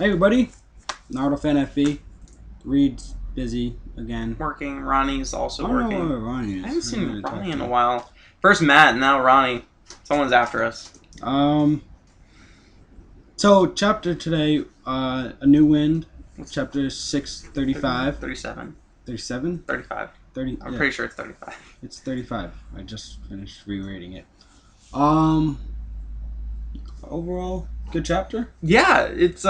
Hey everybody, Naruto Fan FB. Reed's busy again. Working. Ronnie's also I don't know working. where Ronnie is. I haven't seen really Ronnie in a while. First Matt, now Ronnie. Someone's after us. So chapter today, A New Wind, chapter 635. 37. 37? 35. 30. I'm pretty sure it's 35. It's 35. I just finished rereading it. Overall, good chapter? Yeah, it's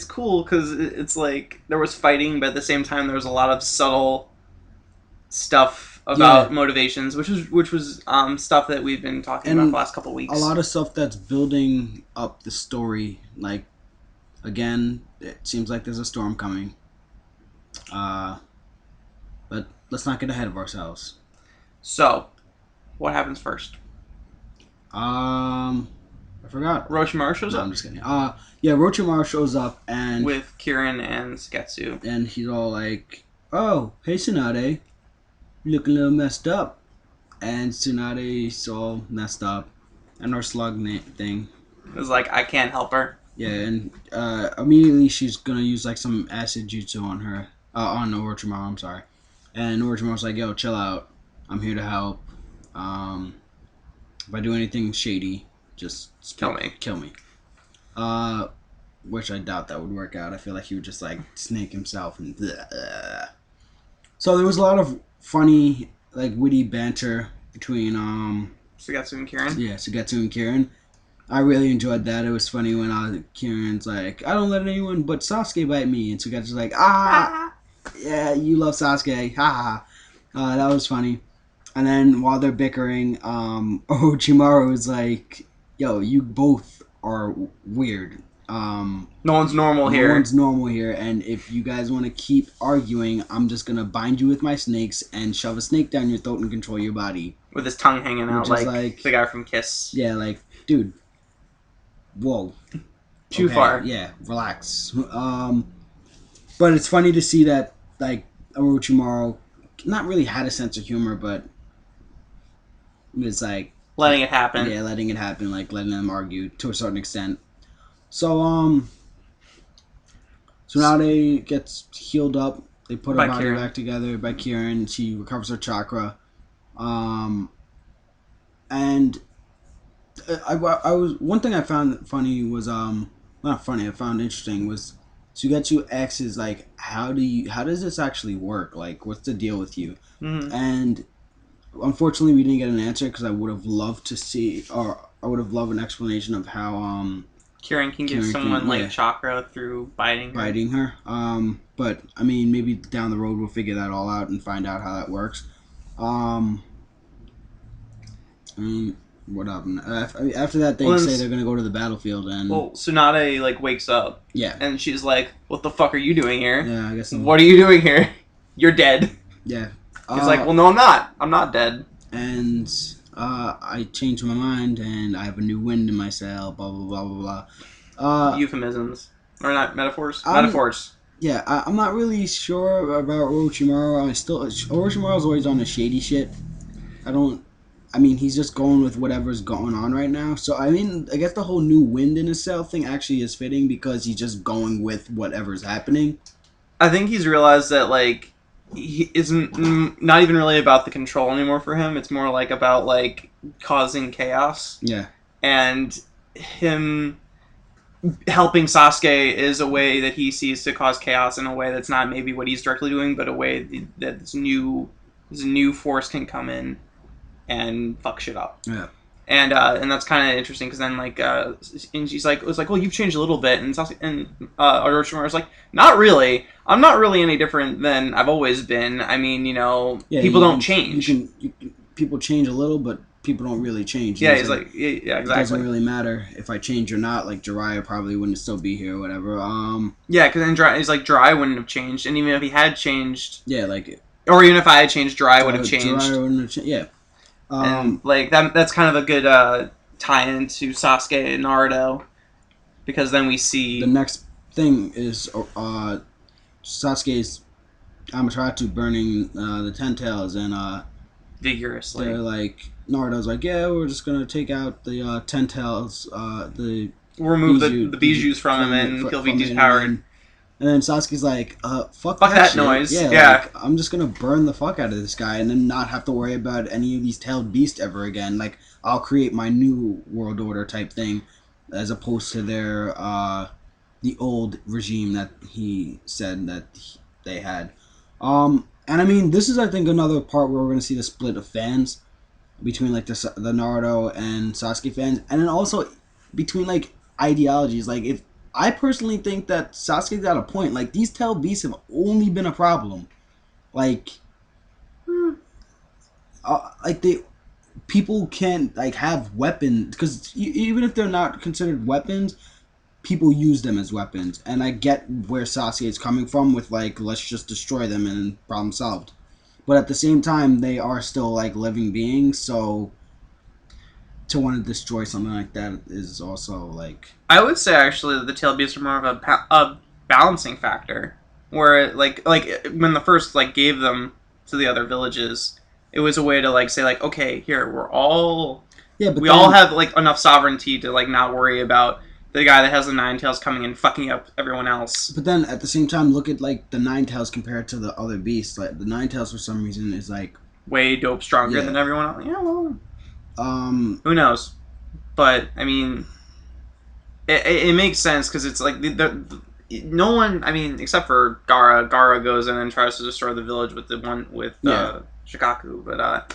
cool because it's like there was fighting, but at the same time there was a lot of subtle stuff about motivations, which was stuff that we've been talking about the last couple weeks. A lot of stuff that's building up the story. Like, again, it seems like there's a storm coming. But let's not get ahead of ourselves. So, what happens first? I forgot. Orochimaru shows up. I'm just kidding. Yeah, Orochimaru shows up and with Kirin and Sugetsu, and he's all like, "Oh, hey Tsunade, you look a little messed up." And Tsunade's all messed up, and her slug thing. It was like, I can't help her. Yeah, and immediately she's gonna use like some acid jutsu on her, on Orochimaru. I'm sorry. And Orochimaru's like, "Yo, chill out. I'm here to help. If I do anything shady, just kill me. Kill me." Which I doubt that would work out. I feel like he would just like snake himself and. Bleh. So there was a lot of funny, like witty banter between Sugetsu and Kirin. Yeah, Sugetsu and Kirin. I really enjoyed that. It was funny when Kirin's like, "I don't let anyone but Sasuke bite me," and Sugetsu's like, yeah, you love Sasuke, ha ha. That was funny. And then while they're bickering, Orochimaru is like, "Yo, you both are weird. No one's normal here. No one's normal here, and if you guys want to keep arguing, I'm just gonna bind you with my snakes and shove a snake down your throat and control your body." With his tongue hanging out like the guy from Kiss. Yeah, like, dude. Whoa. Too far. Yeah, relax. But it's funny to see that, like, Orochimaru not really had a sense of humor, but it's like... letting it happen. Yeah, letting it happen, like, letting them argue to a certain extent. So, Tsunade gets healed up. They put her body back together by Kirin. She recovers her chakra. And I was one thing I found funny was not funny. I found interesting was Sugetsu asks like, how does this actually work? Like, what's the deal with you? Mm-hmm. And unfortunately, we didn't get an answer because I would have loved to see, or I would have loved an explanation of how Kirin can give someone chakra through biting her. But I mean, maybe down the road we'll figure that all out and find out how that works. What happened? After that, they say they're gonna go to the battlefield, and Tsunade wakes up. Yeah, and she's like, "What the fuck are you doing here?" Yeah, I guess. What are you doing here? You're dead. Yeah. He's like, "Well, no, I'm not. I'm not dead." And I changed my mind, and I have a new wind in my sail. Blah blah blah blah blah. Euphemisms or not metaphors? Metaphors. Yeah, I'm not really sure about Orochimaru. Orochimaru's always on the shady shit. I mean, he's just going with whatever's going on right now. So, I mean, I guess the whole new wind in his sail thing actually is fitting because he's just going with whatever's happening. I think he's realized that, like, he isn't not even really about the control anymore for him. It's more, like, about, like, causing chaos. Yeah. And him helping Sasuke is a way that he sees to cause chaos in a way that's not maybe what he's directly doing, but a way that this new force can come in and fuck shit up. Yeah. And that's kind of interesting because then and she's like, it's like, well, you've changed a little bit, and Orochimaru's like, not really. I'm not really any different than I've always been. I mean, people don't change. People change a little, but people don't really change. Yeah, he's like, yeah, exactly. It doesn't really matter if I change or not. Like Jiraiya probably wouldn't still be here or whatever. Yeah, because then Jiraiya wouldn't have changed, and even if he had changed, yeah, like, or even if I had changed, Jiraiya would have changed. Jiraiya wouldn't have changed. Yeah. And that's kind of a good tie-in to Sasuke and Naruto, because then we see the next thing is Sasuke's Amaterasu burning the Ten Tails, and vigorously. They're like, Naruto's like, yeah, we're just gonna take out the Ten Tails, the We'll remove the bijous from him and he'll be depowered. And then Sasuke's like, fuck that shit. noise. Yeah, Yeah. like, I'm just gonna burn the fuck out of this guy and then not have to worry about any of these tailed beasts ever again. Like, I'll create my new world order type thing, as opposed to their, the old regime that he said that they had. And I mean, this is, I think, another part where we're gonna see the split of fans between, like, the Naruto and Sasuke fans, and then also between, like, ideologies. Like, if I personally think that Sasuke's got a point. Like, these tailed beasts have only been a problem. Like, they people can't, like, have weapons because even if they're not considered weapons, people use them as weapons. And I get where Sasuke is coming from with, like, let's just destroy them and problem solved. But at the same time, they are still, like, living beings, so to want to destroy something like that is also, like... I would say, actually, that the tail beasts are more of a balancing factor. Where, like when the first, like, gave them to the other villages, it was a way to, like, say, like, okay, here, we're all... Yeah, but we all have, like, enough sovereignty to, like, not worry about the guy that has the Nine Tails coming and fucking up everyone else. But then, at the same time, look at, like, the Nine Tails compared to the other beasts. Like, the Nine Tails, for some reason, is, like... way dope stronger than everyone else. Yeah, well... who knows? But, I mean... It makes sense, because it's, like, no one, I mean, except for Gaara. Gaara goes in and tries to destroy the village with Shikaku,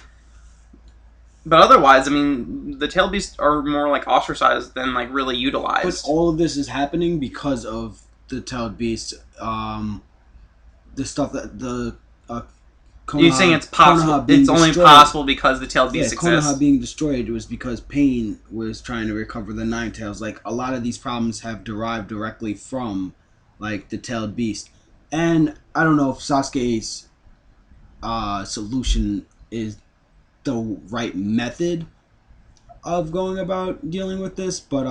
but otherwise, I mean, the tail beasts are more, like, ostracized than, like, really utilized. But all of this is happening because of the tailed beasts. The stuff that the Konoha, you're saying it's possible? It's only possible because the tailed beasts exist. Konoha being destroyed was because Pain was trying to recover the Nine Tails. Like, a lot of these problems have derived directly from, like, the tailed beast. And I don't know if Sasuke's solution is the right method of going about dealing with this, but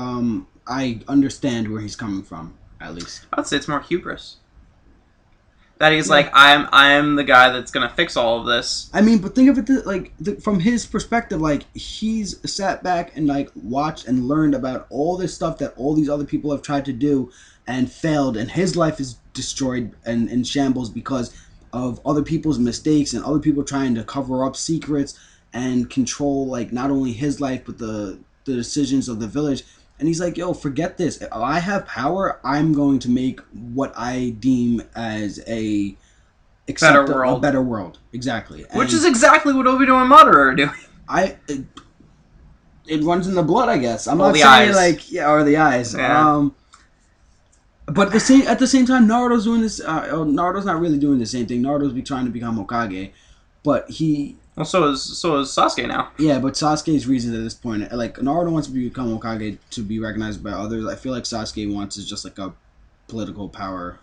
I understand where he's coming from, at least. I'd say it's more hubris. That he's like, I'm the guy that's gonna fix all of this. I mean, but think of it from his perspective. Like, he's sat back and, like, watched and learned about all this stuff that all these other people have tried to do and failed, and his life is destroyed and in shambles because of other people's mistakes and other people trying to cover up secrets and control, like, not only his life but the decisions of the village. And he's like, yo, forget this. If I have power, I'm going to make what I deem as a better world. Exactly. Which is exactly what Obito and Madara are doing. It runs in the blood, I guess. I'm not saying, like, or the eyes. Yeah. But at the same time, Naruto's doing this. Naruto's not really doing the same thing. Naruto's trying to become Hokage, but he... Well, so is Sasuke now. Yeah, but Sasuke's reason at this point, like, Naruto wants to become Hokage to be recognized by others. I feel like Sasuke wants is just, like, a political power.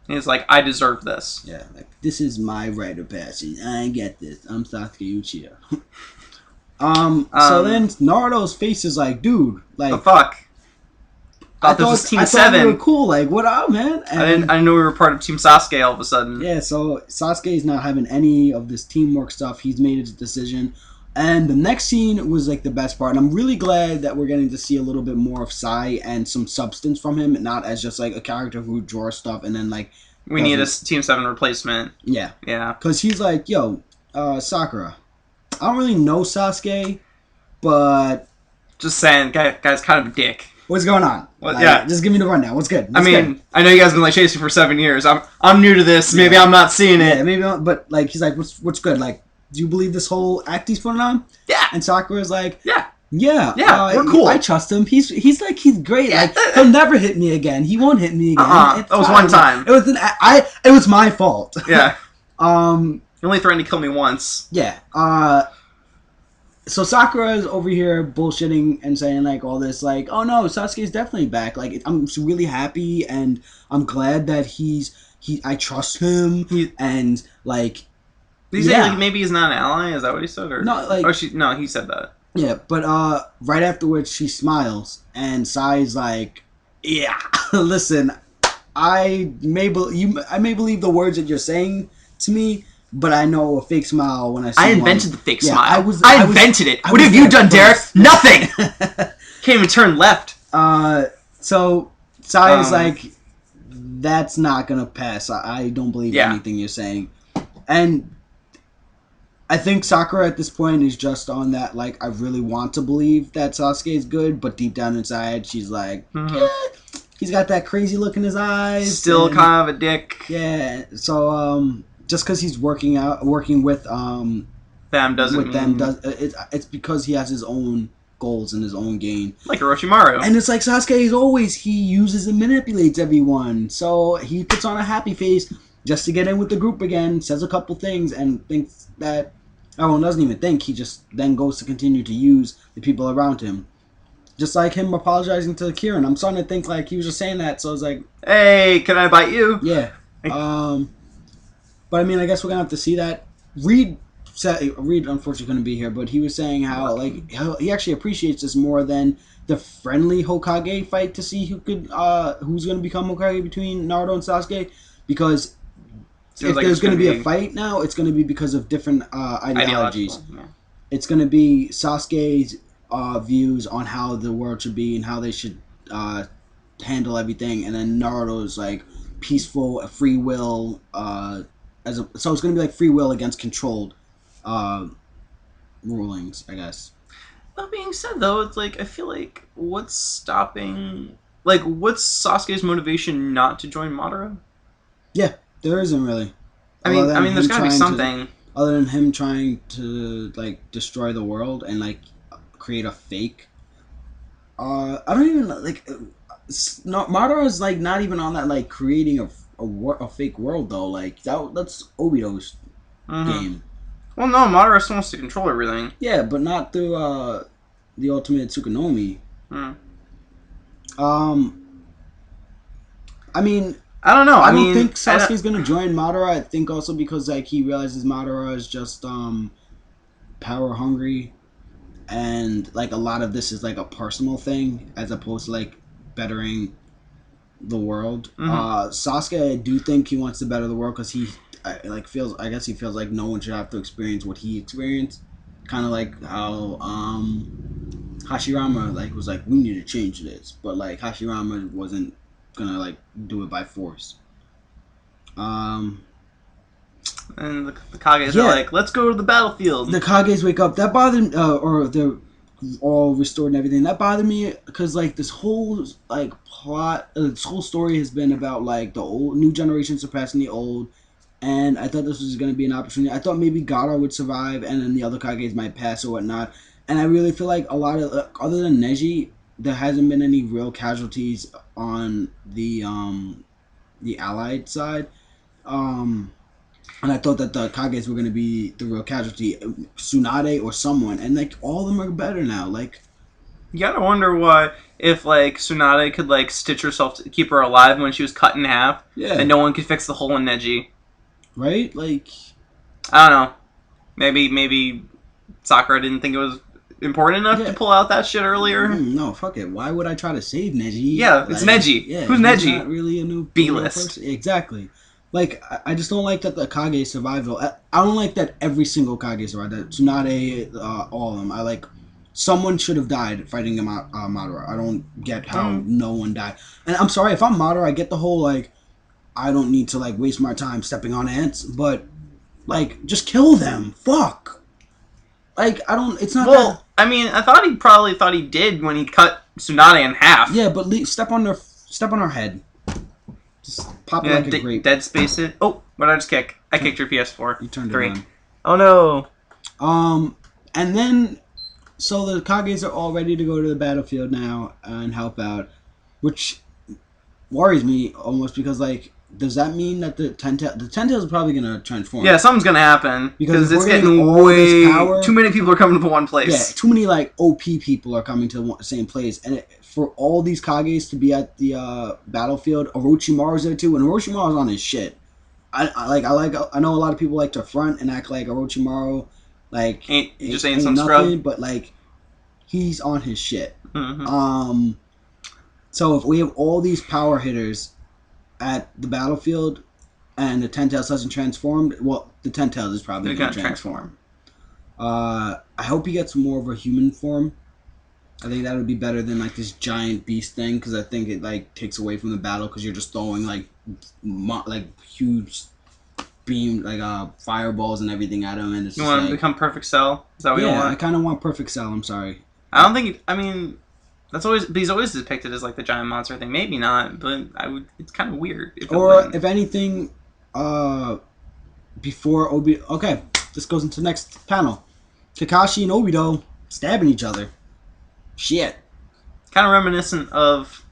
He's like, I deserve this. Yeah, like, this is my rite of passage. I get this. I'm Sasuke Uchiha. So then Naruto's face is like, dude, like, the fuck. I thought this was Team 7. We were cool. Like, what up, man? And I didn't know we were part of Team Sasuke all of a sudden. Yeah, so Sasuke is not having any of this teamwork stuff. He's made his decision. And the next scene was, like, the best part. And I'm really glad that we're getting to see a little bit more of Sai and some substance from him, not as just, like, a character who draws stuff and then, like... We need a Team 7 replacement. Yeah. Yeah. Because he's like, yo, Sakura, I don't really know Sasuke, but... Just saying, guy's kind of a dick. What's going on? Well, yeah. Just give me the rundown. What's good? I know you guys have been, like, chasing for 7 years. I'm new to this. Maybe I'm not seeing it. Yeah, maybe not, but, like, he's like, what's good? Like, do you believe this whole act he's putting on? Yeah. And Sakura's like, yeah, we're cool. I trust him. He's great. Yeah. Like, he'll never hit me again. He won't hit me again. That was one time. It was my fault. Yeah. You only threatened to kill me once. Yeah. So Sakura is over here bullshitting and saying, like, all this, like, oh no, Sasuke's definitely back. Like, I'm really happy and I'm glad that I trust him and, like, Did he say, like, maybe he's not an ally? Is that what he said? Or no, like, no, he said that. Yeah, but right afterwards she smiles and Sai's like, yeah, listen, I may believe the words that you're saying to me, but I know a fake smile when I see I one. invented the fake Yeah, smile. I I was- invented it. I What was have you there done, Derek? first. Nothing. Can't even turn left. So Saya's Um, like, that's not gonna pass. I don't believe Yeah. anything you're saying, and I think Sakura at this point is just on that, like, I really want to believe that Sasuke is good, but deep down inside, she's like, he's got that crazy look in his eyes. Still and, kind of a dick. Yeah, so, just because he's working with, Them doesn't with them, mean... it's because he has his own goals and his own gain. Like Orochimaru. And it's like Sasuke is always, he uses and manipulates everyone. So he puts on a happy face just to get in with the group again, says a couple things, and thinks that everyone doesn't even think. He just then goes to continue to use the people around him. Just like him apologizing to Kieran. I'm starting to think like he was just saying that, so I was like, Hey, can I bite you? yeah. But I mean, I guess we're going to have to see that. Reed unfortunately couldn't be here, but he was saying how he actually appreciates this more than the friendly Hokage fight to see who's going to become Hokage between Naruto and Sasuke, because if there's going to be a fight now, it's going to be because of different ideologies. Yeah. It's going to be Sasuke's views on how the world should be and how they should handle everything, and then Naruto's like peaceful free will. So it's going to be like free will against controlled rulings, I guess. That being said, though, it's like I feel like what's Sasuke's motivation not to join Madara? Yeah, there isn't really. I mean, there's gotta be something. Other than him trying to like destroy the world and like create a fake. I don't even like. Madara is like not even on that like creating a fake world though. Like that's Obito's game. Well, no, Madara still wants to control everything. Yeah, but not through the ultimate Tsukunomi. I mean, I don't know. I don't think Sasuke's gonna join Madara. I think also because like he realizes Madara is just power hungry, and like a lot of this is like a personal thing as opposed to like bettering the world. Sasuke, I do think he wants to better the world because he feels like no one should have to experience what he experienced. Kind of like how Hashirama like was like, we need to change this, but like Hashirama wasn't gonna like do it by force. And the Kages are like, let's go to the battlefield. The Kages wake up. That bothered or they're all restored and everything. That bothered me because like this whole like plot, this whole story has been about like the old new generation surpassing the old. And I thought this was going to be an opportunity. I thought maybe Gaara would survive, and then the other Kages might pass or whatnot. And I really feel like a lot of other than Neji, there hasn't been any real casualties on the Allied side. And I thought that the Kages were going to be the real casualty, Tsunade or someone, and like all of them are better now. Like, you gotta wonder why if like Tsunade could like stitch herself to keep her alive when she was cut in half, and no one could fix the hole in Neji. Right? Like, I don't know. Maybe Sakura didn't think it was important enough to pull out that shit earlier. No, fuck it. Why would I try to save Neji? Yeah, it's Neji. Yeah, who's Neji? Not really a new B-list. Exactly. Like, I just don't like that the Kage survived. I don't like that every single Kage survived. That Tsunade, all of them. I like. Someone should have died fighting Madara. I don't get how no one died. And I'm sorry, if I'm Madara, I get the whole, like, I don't need to, like, waste my time stepping on ants, but, like, just kill them. Fuck. Like, I don't, it's not Well, I mean, I thought he probably thought he did when he cut Tsunade in half. Yeah, but step on her head. Just pop it like a grape. Dead space it. Oh, what did I just kick? I kicked your PS4. You turned 3. it on. Oh, no. And then, so the Kages are all ready to go to the battlefield now and help out, which worries me almost because, like, does that mean that the Ten Tails are probably going to transform? Yeah, something's going to happen. Because it's getting way... Too many people are coming to one place. Yeah, too many, like, OP people are coming to the same place. And for all these Kages to be at the battlefield, Orochimaru's there too, and Orochimaru's on his shit. I know a lot of people like to front and act like Orochimaru, like, ain't some nothing, scrub. but, like, he's on his shit. Mm-hmm. So if we have all these power hitters at the battlefield, and the Ten Tails hasn't transformed, well, the Ten Tails is probably They're going gonna to transform. transform. I hope he gets more of a human form. I think that would be better than like this giant beast thing, because I think it like takes away from the battle because you're just throwing like huge beam fireballs and everything at him, and it's You just want to like, become Perfect Cell? Is that what you yeah, I want? kind of want Perfect Cell. I'm sorry. I don't think. I mean, that's always. But he's always depicted as like the giant monster thing. Maybe not, but I would. It's kind of weird if it Or wouldn't. if anything, before Obito. Okay, this goes into the next panel. Kakashi and Obito stabbing each other. Shit. Kind of reminiscent of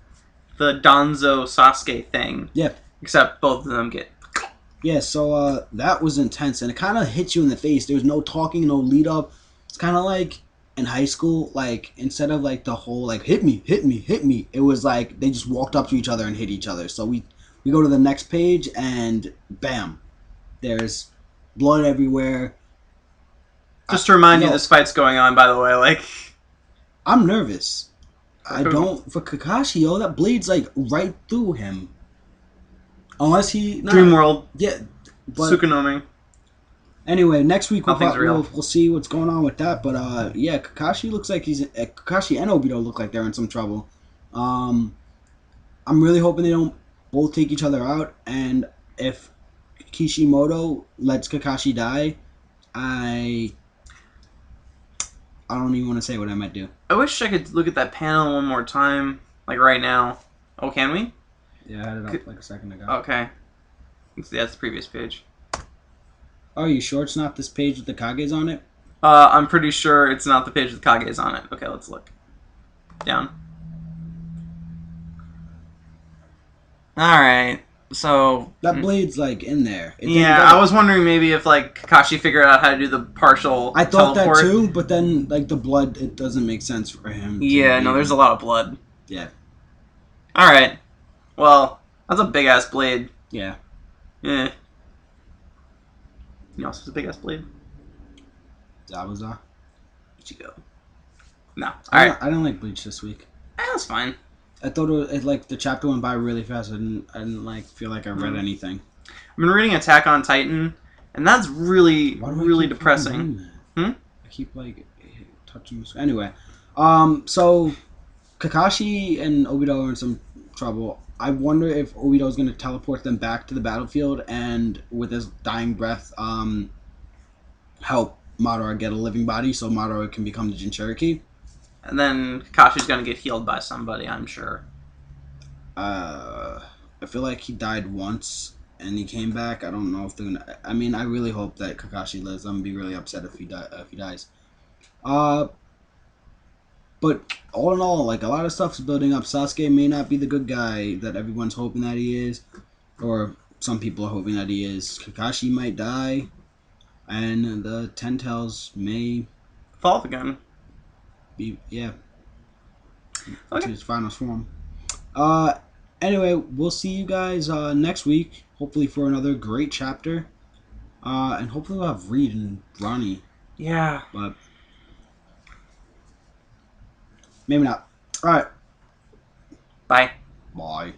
the Danzo Sasuke thing. Yeah. Except both of them get. Yeah, so that was intense, and it kind of hit you in the face. There was no talking, no lead up. It's kind of like in high school, like instead of like the whole like hit me, hit me, hit me, it was like they just walked up to each other and hit each other. So we go to the next page, and bam, there's blood everywhere. Just to remind you, Yo, this fight's going on. By the way, like I'm nervous. I who? don't for Kakashi. Yo, that bleeds like right through him. Unless he Dream World, yeah, but Tsukunomi. anyway, next week Nothing's real. we'll see what's going on with that. But yeah, Kakashi looks like Kakashi and Obito look like they're in some trouble. Um, I'm really hoping they don't both take each other out. And if Kishimoto lets Kakashi die, I don't even want to say what I might do. I wish I could look at that panel one more time, like right now. Oh, can we? Yeah, I had it up like a second ago. Okay. That's the previous page. Oh, are you sure it's not this page with the Kages on it? I'm pretty sure it's not the page with Kage's on it. Okay, let's look. Down. Alright, so... That blade's like in there. Yeah, I was wondering maybe if like Kakashi figured out how to do the partial I thought teleport. that too, but then like the blood, it doesn't make sense for him. Yeah, no, there's a lot of blood. Yeah. Alright. Well, that's a big-ass blade. Yeah. Yeah. You know what's a big-ass blade? Zabuza. Ichigo. No. Alright. I don't like Bleach this week. That's fine. I thought like the chapter went by really fast. I didn't like feel like I read anything. I've been reading Attack on Titan, and that's really, Why do I really keep depressing. doing that? Hmm? I keep like touching. Anyway, so Kakashi and Obito are in some trouble. I wonder if Obito is going to teleport them back to the battlefield and with his dying breath, help Madara get a living body so Madara can become the Jinchuriki. And then Kakashi's gonna get healed by somebody, I'm sure. I feel like he died once and he came back. I don't know if they're gonna. I mean, I really hope that Kakashi lives. I'm gonna be really upset if he dies. But all in all, like a lot of stuff's building up. Sasuke may not be the good guy that everyone's hoping that he is, or some people are hoping that he is. Kakashi might die, and the Ten Tails may Fall off again. be Okay. to his final form. Anyway, we'll see you guys next week. Hopefully for another great chapter. And hopefully we'll have Reed and Ronnie. Yeah. But maybe not. Alright. Bye. Bye.